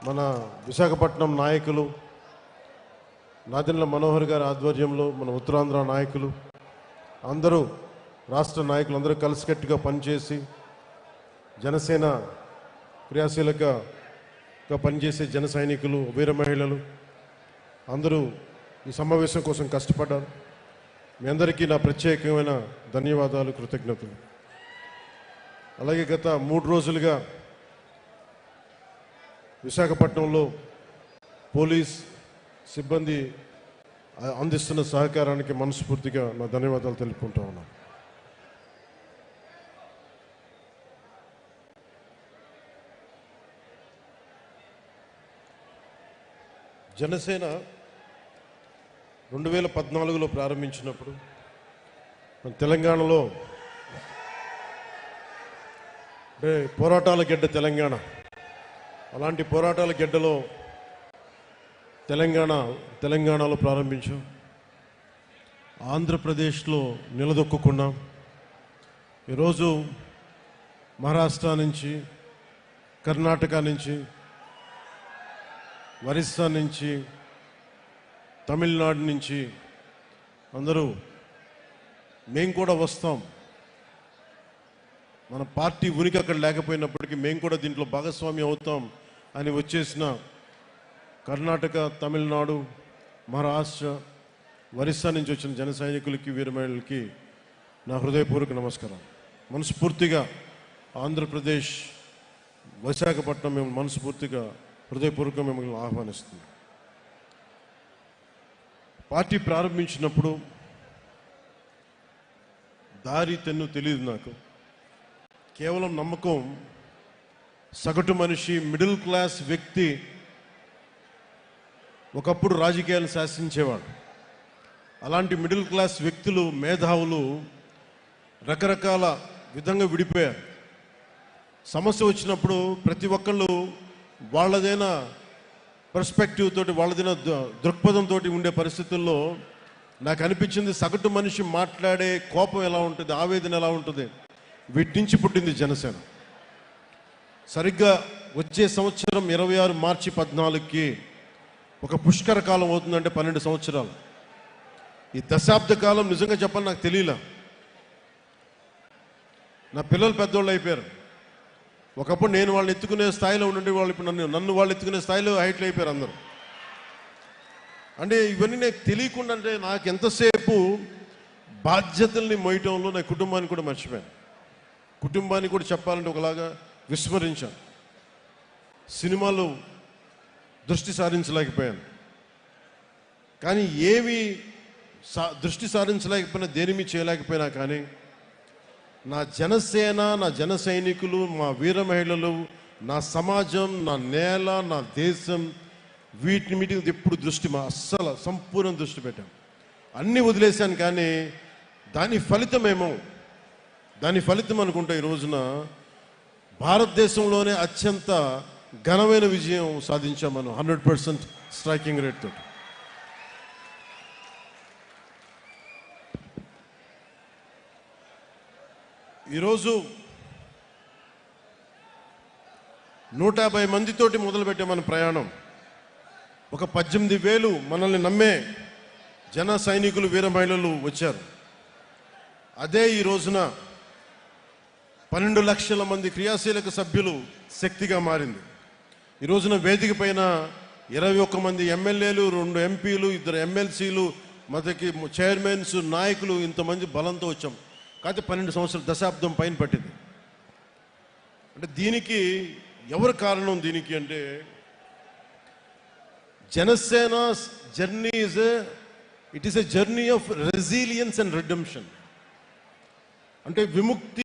మన విశాఖపట్నం నాయకులు నాదెండ్ల మనోహర్ గారి ఆధ్వర్యంలో మన ఉత్తరాంధ్ర నాయకులు అందరూ రాష్ట్ర నాయకులు అందరూ కలిసికట్టుగా పనిచేసి జనసేన క్రియాశీలకగా పనిచేసే జన సైనికులు వీర మహిళలు అందరూ ఈ సమావేశం కోసం కష్టపడ్డారు. మీ అందరికీ నా ప్రత్యేకమైన ధన్యవాదాలు, కృతజ్ఞతలు. అలాగే గత 3 రోజులుగా విశాఖపట్నంలో పోలీస్ సిబ్బంది అందిస్తున్న సహకారానికి మనస్ఫూర్తిగా నా ధన్యవాదాలు తెలుపుకుంటా ఉన్నాను. జనసేన 2014లో ప్రారంభించినప్పుడు మన తెలంగాణలో అంటే పోరాటాల గడ్డ తెలంగాణ, అలాంటి పోరాటాల గడ్డలో తెలంగాణలో ప్రారంభించాం. ఆంధ్రప్రదేశ్లో నిలదొక్కున్నాం. ఈరోజు మహారాష్ట్ర నుంచి, కర్ణాటక నుంచి, ఒరిస్సా నుంచి, తమిళనాడు నుంచి అందరూ మేము కూడా వస్తాం, మన పార్టీ ఉనికి అక్కడ లేకపోయినప్పటికీ మేము కూడా దీంట్లో భాగస్వామి అవుతాం అని వచ్చేసిన కర్ణాటక, తమిళనాడు, మహారాష్ట్ర, ఒరిస్సా నుంచి వచ్చిన జన సైనికులకి, వీరమహిళలకి నా హృదయపూర్వక నమస్కారం. మనస్ఫూర్తిగా ఆంధ్రప్రదేశ్ విశాఖపట్నం మేము మనస్ఫూర్తిగా హృదయపూర్వకంగా మిమ్మల్ని ఆహ్వానిస్తుంది. పార్టీ ప్రారంభించినప్పుడు దారి తెన్ను తెలియదు నాకు. కేవలం నమ్మకం. సగటు మనిషి, మిడిల్ క్లాస్ వ్యక్తి ఒకప్పుడు రాజకీయాలు శాసించేవాడు. అలాంటి మిడిల్ క్లాస్ వ్యక్తులు, మేధావులు రకరకాల విధంగా విడిపోయారు. సమస్య వచ్చినప్పుడు ప్రతి ఒక్కళ్ళు వాళ్ళదైన పర్స్పెక్టివ్ తోటి, వాళ్ళదైన దృక్పథంతో ఉండే పరిస్థితుల్లో నాకు అనిపించింది సగటు మనిషి మాట్లాడే కోపం ఎలా ఉంటుంది, ఆవేదన ఎలా ఉంటుంది, వీటి నుంచి పుట్టింది జనసేన. సరిగ్గా వచ్చే సంవత్సరం 26 మార్చి 14కి ఒక పుష్కర కాలం అవుతుందంటే 12 సంవత్సరాలు. ఈ దశాబ్ద కాలం నిజంగా చెప్పాలి నాకు తెలియలే. నా పిల్లలు పెద్దోళ్ళు అయిపోయారు. ఒకప్పుడు నేను వాళ్ళని ఎత్తుకునే స్థాయిలో ఉండే వాళ్ళు ఇప్పుడు నన్ను వాళ్ళు ఎత్తుకునే స్థాయిలో హైట్లు అయిపోయారు అందరూ. అంటే ఇవన్నీ నాకు తెలియకుండా, అంటే నాకు ఎంతసేపు బాధ్యతల్ని మోయటంలో నా కుటుంబాన్ని కూడా మర్చిపోయాను. కుటుంబాన్ని కూడా చెప్పాలంటే ఒకలాగా విస్మరించాను. సినిమాలు దృష్టి సారించలేకపోయాను. కానీ ఏమి దృష్టి సారించలేకపోయినా, దేని మీద చేయలేకపోయినా కానీ నా జనసేన, నా జన సైనికులు, మా వీర మహిళలు, నా సమాజం, నా నేల, నా దేశం, వీటిని మీద ఎప్పుడు దృష్టి అస్సలు సంపూర్ణ దృష్టి పెట్టాం. అన్నీ వదిలేశాను. కానీ దాని ఫలితం అనుకుంటే ఈ రోజున భారతదేశంలోనే అత్యంత ఘనమైన విజయం సాధించాం మనం 100% స్ట్రైకింగ్ రేట్ తోటి. ఈరోజు 150 మందితోటి మొదలుపెట్టే మన ప్రయాణం. ఒక 18,000 మనల్ని నమ్మే జన సైనికులు, వీర మహిళలు వచ్చారు. అదే ఈ రోజున 12 లక్షల మంది క్రియాశీలక సభ్యులు శక్తిగా మారింది. ఈ రోజున వేదిక పైన 21 మంది ఎమ్మెల్యేలు, 2 ఎంపీలు, 2 ఎమ్మెల్సీలు, మొదటి చైర్మన్స్, నాయకులు, ఇంతమంది బలంతో వచ్చాం. కాకపోతే 12 సంవత్సరాల దశాబ్దం పైన పట్టింది. అంటే దీనికి ఎవరు కారణం? దీనికి అంటే Janasena journey it is a journey of resilience and redemption. అంటే విముక్తి